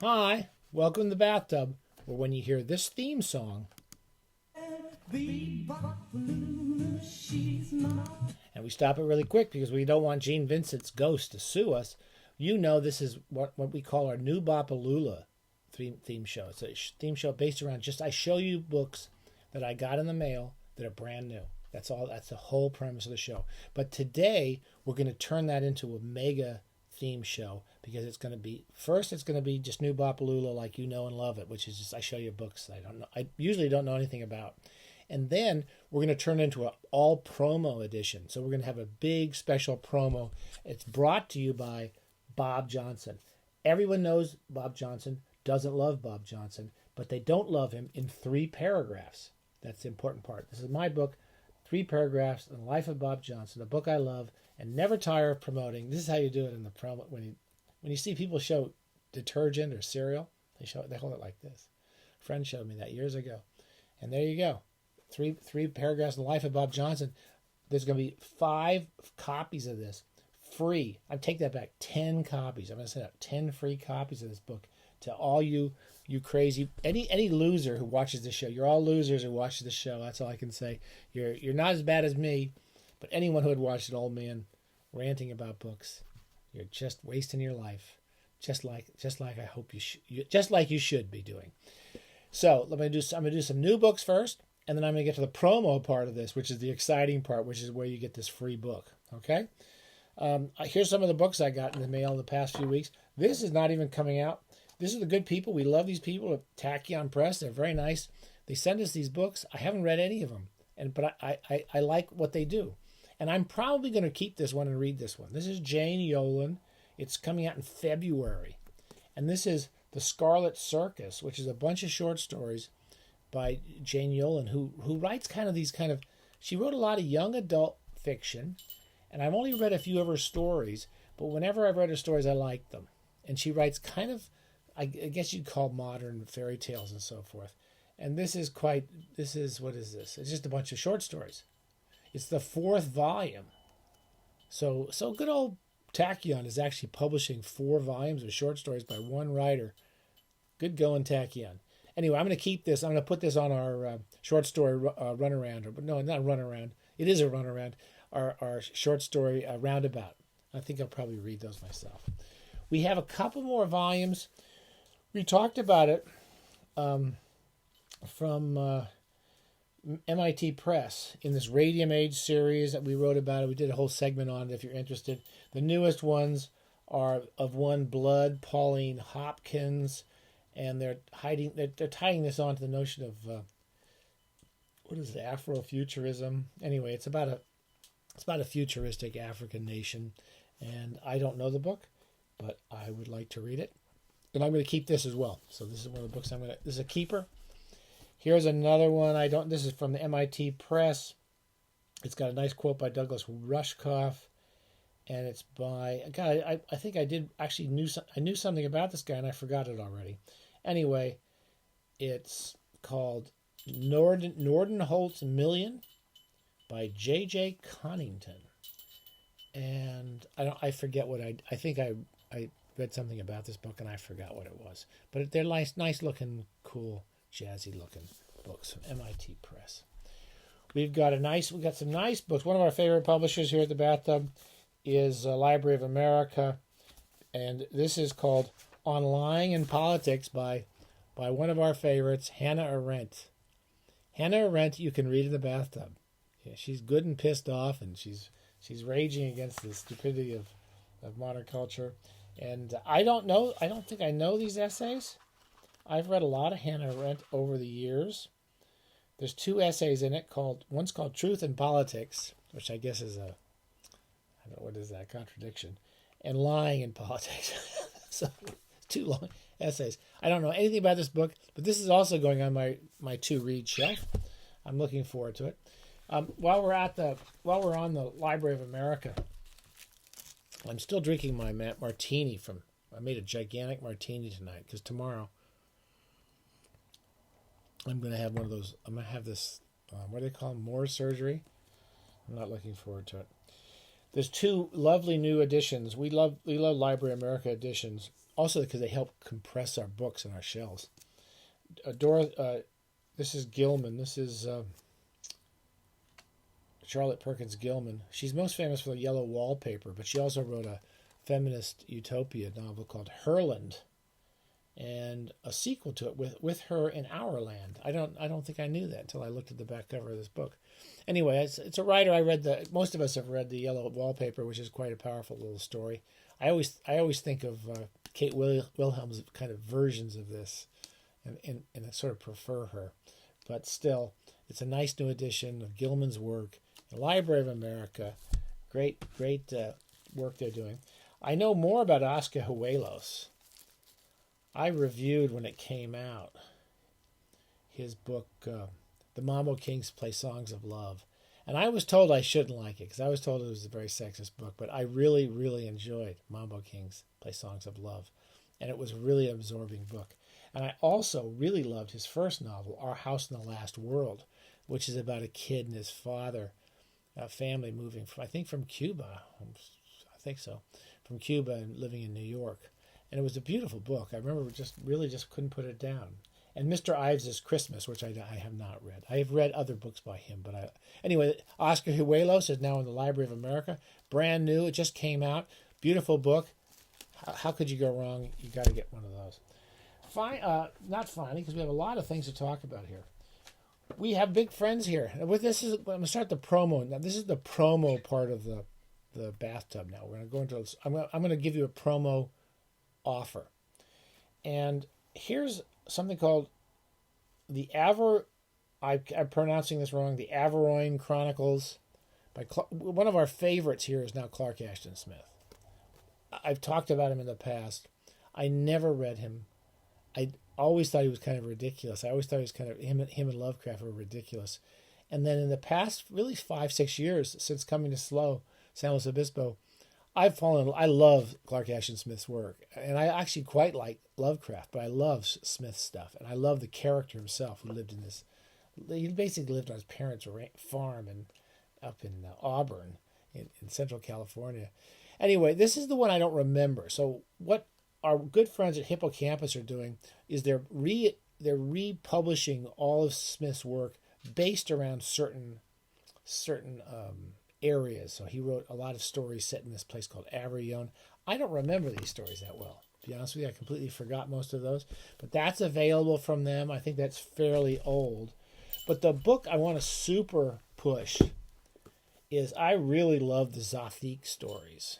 Hi, welcome to the bathtub, where when you hear this theme song, and we stop it really quick because we don't want Gene Vincent's ghost to sue us, you know this is what we call our New-Bop-A-Lulu theme show. It's a theme show based around I show you books that I got in the mail that are brand new. That's all. That's the whole premise of the show. But today we're going to turn that into a mega theme show because it's going to be just New-Bop-A-Lulu like you know and love it, which is just I show you books I usually don't know anything about. And then we're going to turn it into an all promo edition. So we're going to have a big special promo. It's brought to you by Bob Johnson. Everyone knows Bob Johnson, doesn't love Bob Johnson, but they don't love him in 3 paragraphs. That's the important part. This is my book, 3 paragraphs on the life of Bob Johnson, a book I love and never tire of promoting. This is how you do it in the promo. When you see people show detergent or cereal, they hold it like this. A friend showed me that years ago. And there you go. 3 paragraphs on the life of Bob Johnson. There's going to be 5 copies of this free. I take that back. 10 copies. I'm going to send out 10 free copies of this book to all you crazy any loser who watches this show. You're all losers who watch this show. That's all I can say. You're not as bad as me, but anyone who had watched an old man ranting about books, you're just wasting your life. Just like I hope you should be doing. So I'm going to do some new books first. And then I'm going to get to the promo part of this, which is the exciting part, which is where you get this free book. Okay? Here's some of the books I got in the mail in the past few weeks. This is not even coming out. This is the good people. We love these people at Hippocampus Press. They're very nice. They send us these books. I haven't read any of them, but I like what they do. And I'm probably going to keep this one and read this one. This is Jane Yolen. It's coming out in February. And this is The Scarlet Circus, which is a bunch of short stories by Jane Yolen, who writes she wrote a lot of young adult fiction, and I've only read a few of her stories, but whenever I've read her stories, I like them. And she writes I guess you'd call modern fairy tales and so forth. And what is this? It's just a bunch of short stories. It's the 4th volume. So good old Tachyon is actually publishing 4 volumes of short stories by one writer. Good going, Tachyon. Anyway, I'm going to keep this. I'm going to put this on our short story runaround. But no, not runaround. It is a runaround. Our short story roundabout. I think I'll probably read those myself. We have a couple more volumes. We talked about it from MIT Press in this Radium Age series that we wrote about. We did a whole segment on it if you're interested. The newest ones are Of One Blood, Pauline Hopkins. And they're tying this on to the notion of Afrofuturism. Anyway, it's about a futuristic African nation, and I don't know the book, but I would like to read it, and I'm going to keep this as well. So this is one of the books this is a keeper. Here's another one. This is from the MIT Press. It's got a nice quote by Douglas Rushkoff, and it's by a guy I think I knew something about this guy and I forgot it already. Anyway, it's called Nordenholtz Million by J.J. Connington. And I forget what I think I read something about this book and I forgot what it was. But they're nice looking, cool, jazzy looking books from MIT Press. We've got some nice books. One of our favorite publishers here at the Bathtub is Library of America, and this is called On Lying in Politics by one of our favorites, Hannah Arendt. Hannah Arendt you can read in the bathtub. Yeah, she's good and pissed off, and she's raging against the stupidity of modern culture. And I don't think I know these essays. I've read a lot of Hannah Arendt over the years. There's 2 essays in it one's called Truth in Politics, which I guess is what is that contradiction? And Lying in Politics. So 2 long essays. I don't know anything about this book, but this is also going on my to-read shelf. I'm looking forward to it. While we're on the Library of America, I'm still drinking my martini I made a gigantic martini tonight because tomorrow I'm going to have one of those. I'm going to have this, what do they call them? More surgery. I'm not looking forward to it. There's 2 lovely new editions. We love Library of America editions Also because they help compress our books and our shelves. This is Gilman. This is Charlotte Perkins Gilman. She's most famous for the Yellow Wallpaper, but she also wrote a feminist utopia novel called Herland, and a sequel to it with her in Our Land. I don't think I knew that until I looked at the back cover of this book. Anyway, it's a writer. Most of us have read the Yellow Wallpaper, which is quite a powerful little story. I always think of Kate Wilhelm's kind of versions of this, and I sort of prefer her, but still, it's a nice new edition of Gilman's work. The Library of America, great work they're doing. I know more about Oscar Huelos. I reviewed when it came out his book, The Mambo Kings Play Songs of Love. And I was told I shouldn't like it because I was told it was a very sexist book, but I really, really enjoyed Mambo Kings Play Songs of Love. And it was a really absorbing book. And I also really loved his first novel, Our House in the Last World, which is about a kid and his father, a family moving from Cuba. I think so. From Cuba and living in New York. And it was a beautiful book. I remember just couldn't put it down. And Mr. Ives' Christmas, which I have not read. I have read other books by him, but anyway, Oscar Huelos is now in the Library of America. Brand new. It just came out. Beautiful book. How could you go wrong? You got to get one of those. Not finally, because we have a lot of things to talk about here. We have big friends here. I'm going to start the promo. Now, this is the promo part of the bathtub. Now we're going to go into. I'm going to give you a promo offer, and here's something called the I'm pronouncing this wrong. The Averoyne Chronicles. One of our favorites here is now Clark Ashton Smith. I've talked about him in the past. I never read him. I always thought he was kind of ridiculous. I always thought he was kind of him and Lovecraft were ridiculous. And then in the past, really 5-6 years since coming to San Luis Obispo, I love Clark Ashton Smith's work, and I actually quite like Lovecraft, but I love Smith's stuff, and I love the character himself who lived in this. He basically lived on his parents' farm and up in Auburn, in Central California. Anyway, this is the one I don't remember. So what our good friends at Hippocampus are doing is they're republishing all of Smith's work based around certain areas. So he wrote a lot of stories set in this place called Aveyron. I don't remember these stories that well. To be honest with you, I completely forgot most of those. But that's available from them. I think that's fairly old. But the book I want to super push is I really love the Zothique stories.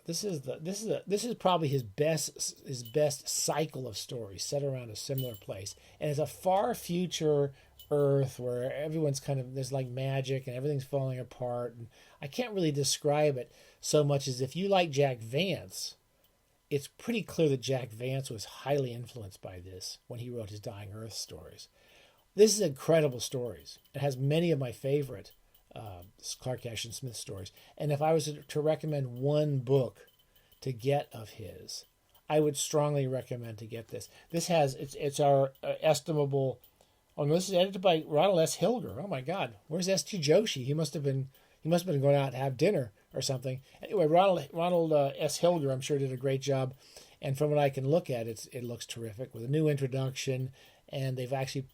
This is probably his best cycle of stories set around a similar place, and it's a far future Earth where everyone's there's like magic and everything's falling apart, and I can't really describe it so much as if you like Jack Vance, it's pretty clear that Jack Vance was highly influenced by this when he wrote his Dying Earth stories. This is incredible stories. It has many of my favorite Clark Ashton Smith stories. And if I was to recommend one book to get of his, I would strongly recommend to get this. It's our estimable. Oh no, this is edited by Ronald S. Hilger. Oh my God, where's S.T. Joshi? He must have been going out to have dinner or something. Anyway, Ronald S. Hilger, I'm sure, did a great job. And from what I can look at, it looks terrific with a new introduction. And they've actually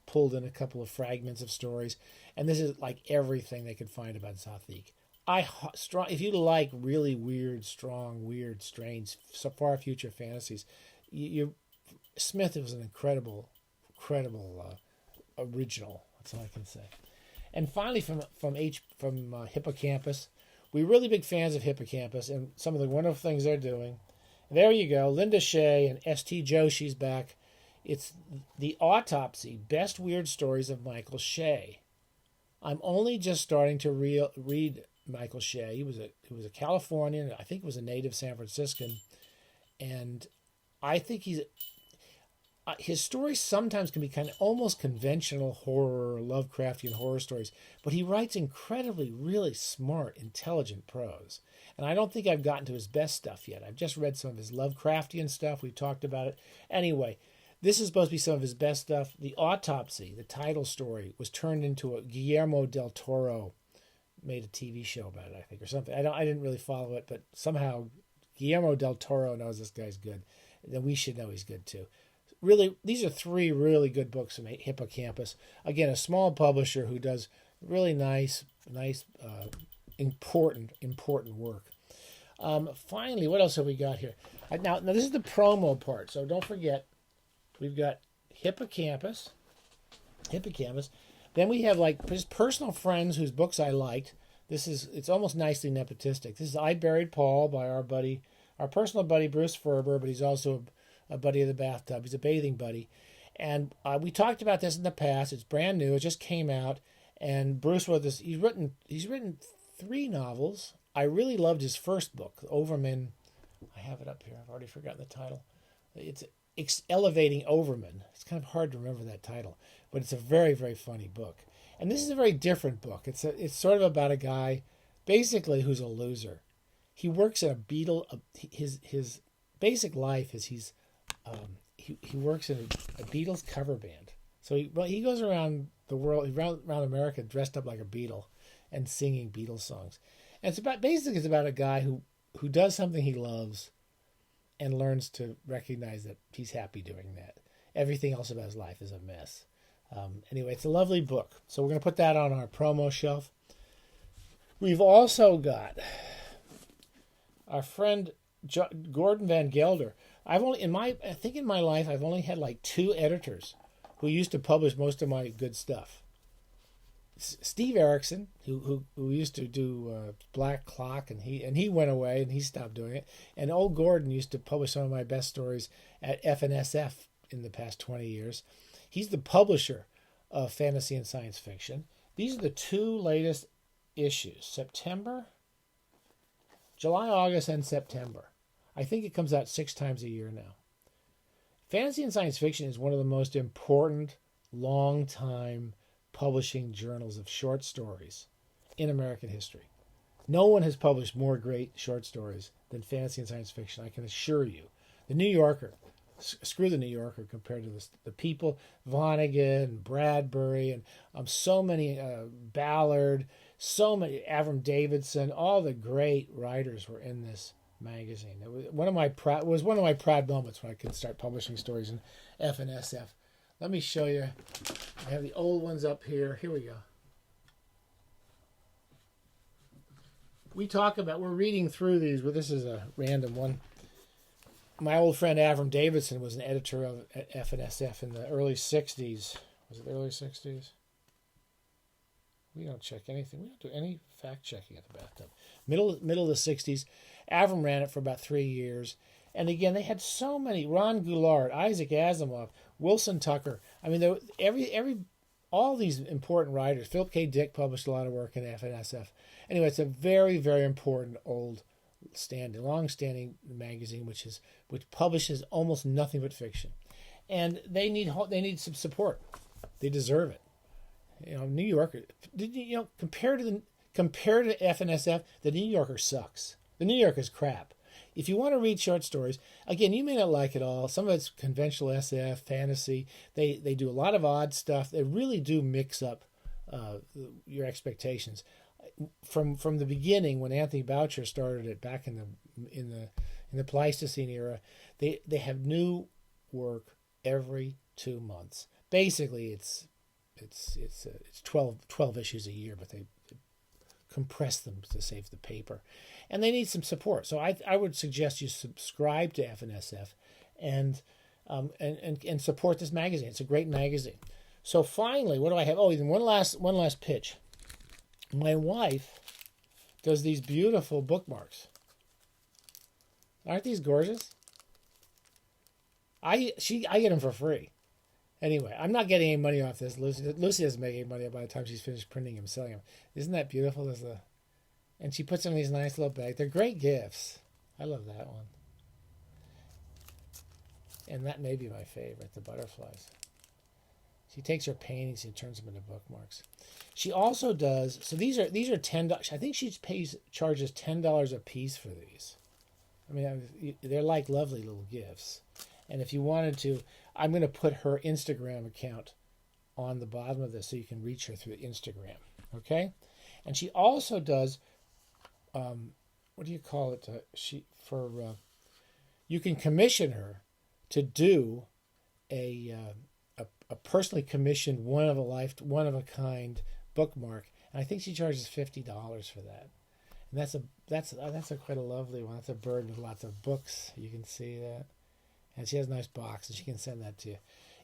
pulled in a couple of fragments of stories. And this is like everything they could find about Zothique. If you like really weird, strong, weird, strange, so far future fantasies, Smith was an incredible original. That's all I can say. And finally, from Hippocampus, we're really big fans of Hippocampus and some of the wonderful things they're doing. There you go, Linda Shea and S.T. Joshi's back. It's The Autopsy, Best Weird Stories of Michael Shea. I'm only just starting to read Michael Shea. He was a Californian. I think he was a native San Franciscan. And I think his stories sometimes can be kind of almost conventional horror, Lovecraftian horror stories, but he writes incredibly, really smart, intelligent prose. And I don't think I've gotten to his best stuff yet. I've just read some of his Lovecraftian stuff. We've talked about it. Anyway, this is supposed to be some of his best stuff. The Autopsy, the title story, was turned into a Guillermo del Toro made a TV show about it, I think, or something. I didn't really follow it, but somehow Guillermo del Toro knows this guy's good, then we should know he's good too. Really, these are 3 really good books from Hippocampus. Again, a small publisher who does really nice, important work. Finally, what else have we got here? Now, this is the promo part, so don't forget, we've got Hippocampus. Then we have like just personal friends whose books I liked. It's almost nicely nepotistic. This is I Buried Paul by our personal buddy Bruce Ferber, but he's also a buddy of the bathtub. He's a bathing buddy. And we talked about this in the past. It's brand new. It just came out. And Bruce wrote this. He's written 3 novels. I really loved his first book, Overman. I have it up here. I've already forgotten the title. It's Elevating Overman. It's kind of hard to remember that title, but it's a very, very funny book. And this is a very different book. It's sort of about a guy, basically, who's a loser. He works at a Beatle. His basic life is he works in a Beatles cover band. So he goes around the world, around America, dressed up like a Beatle, and singing Beatles songs. And it's about a guy who does something he loves, and learns to recognize that he's happy doing that. Everything else about his life is a mess. Anyway, it's a lovely book. So we're going to put that on our promo shelf. We've also got our friend Gordon Van Gelder. I think in my life, I've only had like 2 editors who used to publish most of my good stuff. Steve Erickson, who used to do Black Clock, and he went away and he stopped doing it. And old Gordon used to publish some of my best stories at FNSF in the past 20 years. He's the publisher of fantasy and science fiction. These are the 2 latest issues: July, August, and September. I think it comes out 6 times a year now. Fantasy and science fiction is one of the most important long-time publishing journals of short stories in American history. No one has published more great short stories than fantasy and science fiction, I can assure you. The New Yorker, screw the New Yorker compared to the People, Vonnegut and Bradbury, and so many, Ballard, so many, Avram Davidson, all the great writers were in this magazine. It was one of my proud moments when I could start publishing stories in FNSF. Let me show you. I have the old ones up here. Here we go. We're reading through these, but this is a random one. My old friend Avram Davidson was an editor of FNSF in the early 60s. Was it the early 60s? We don't check anything. We don't do any fact checking at the bathtub. Middle of the 60s. Avram ran it for about 3 years. And again, they had so many. Ron Goulart, Isaac Asimov, Wilson Tucker. I mean, all these important writers. Philip K. Dick published a lot of work in FNSF. Anyway, it's a very, very important long-standing magazine, which publishes almost nothing but fiction, and they need some support. They deserve it. New Yorker. Compared to FNSF, the New Yorker sucks. The New Yorker is crap. If you want to read short stories, again, you may not like it all. Some of it's conventional SF, fantasy. They do a lot of odd stuff. They really do mix up your expectations. From the beginning, when Anthony Boucher started it back in the Pleistocene era, they have new work every 2 months. Basically, it's 12 issues a year, but they compress them to save the paper, and they need some support. So I would suggest you subscribe to FNSF and support this magazine. It's a great magazine. So finally, what do I have? Oh, one last pitch. My wife does these beautiful bookmarks. Aren't these gorgeous? I get them for free. Anyway, I'm not getting any money off this. Lucy doesn't make any money by the time she's finished printing them, selling them. Isn't that beautiful? And she puts them in these nice little bags. They're great gifts. I love that one. And that may be my favorite, the butterflies. She takes her paintings and turns them into bookmarks. She also does. So these are $10. I think she charges $10 a piece for these. I mean, they're like lovely little gifts. And if you wanted to, I'm going to put her Instagram account on the bottom of this so you can reach her through Instagram. Okay? And she also does what do you call it? You can commission her to do a personally commissioned one of a kind bookmark, and I think she charges $50 for that. And that's a quite a lovely one. That's a bird with lots of books. You can see that, and she has a nice box, and she can send that to you.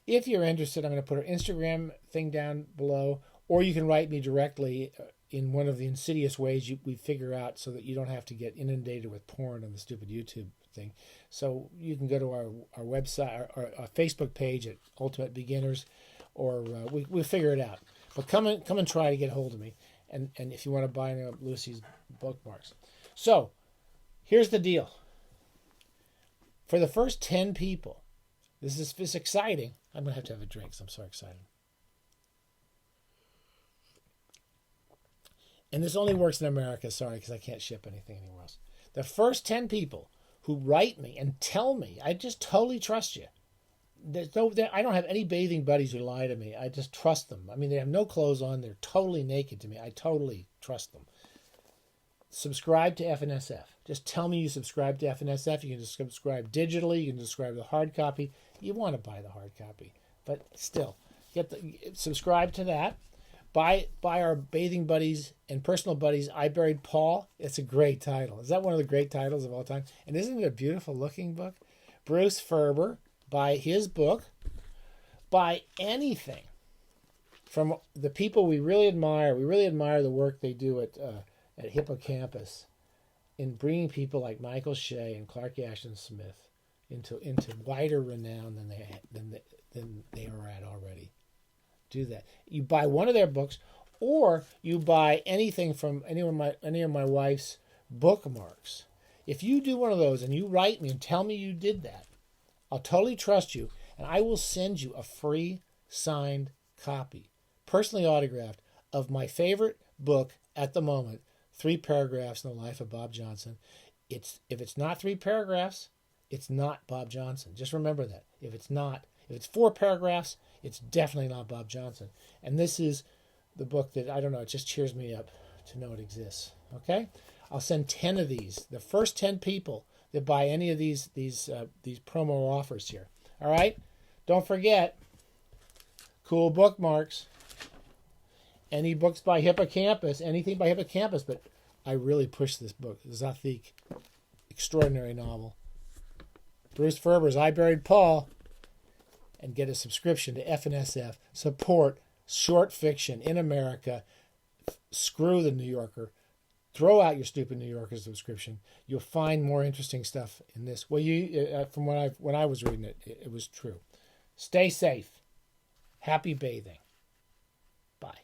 If you're interested, I'm going to put her Instagram thing down below, or you can write me directly in one of the insidious ways we figure out so that you don't have to get inundated with porn on the stupid YouTube thing. So you can go to our website, our Facebook page at Ultimate Beginners, or we'll figure it out. But come and try to get hold of me, and if you want to buy any of Lucy's bookmarks. So here's the deal. For the first 10 people, this is exciting. I'm going to have a drink because I'm so excited. And this only works in America, sorry, because I can't ship anything anywhere else. The first 10 people who write me and tell me, I just totally trust you. I don't have any bathing buddies who lie to me. I just trust them. I mean, they have no clothes on. They're totally naked to me. I totally trust them. Subscribe to FNSF. Just tell me you subscribe to FNSF. You can just subscribe digitally. You can subscribe to the hard copy. You want to buy the hard copy, but still, subscribe to that. Buy our Bathing Buddies and Personal Buddies, I Buried Paul. It's a great title. Is that one of the great titles of all time? And isn't it a beautiful looking book? Bruce Ferber, buy his book. Buy anything from the people we really admire. We really admire the work they do at Hippocampus in bringing people like Michael Shea and Clark Ashton Smith into wider renown than they are at already. Do that. You buy one of their books, or you buy anything from any of my wife's bookmarks. If you do one of those and you write me and tell me you did that, I'll totally trust you, and I will send you a free signed copy, personally autographed, of my favorite book at the moment, 3 paragraphs in the life of Bob Johnson. If it's not 3 paragraphs, it's not Bob Johnson. Just remember that. If it's 4 paragraphs, it's definitely not Bob Johnson. And this is the book that, I don't know, it just cheers me up to know it exists. Okay? I'll send 10 of these. The first 10 people that buy any of these promo offers here. All right? Don't forget, cool bookmarks. Any books by Hippocampus, anything by Hippocampus, but I really push this book. Zathik, extraordinary novel. Bruce Ferber's I Buried Paul. And get a subscription to FNSF. Support short fiction in America. Screw the New Yorker. Throw out your stupid New Yorker subscription. You'll find more interesting stuff in this. Well, from when I was reading it, it was true. Stay safe. Happy bathing. Bye.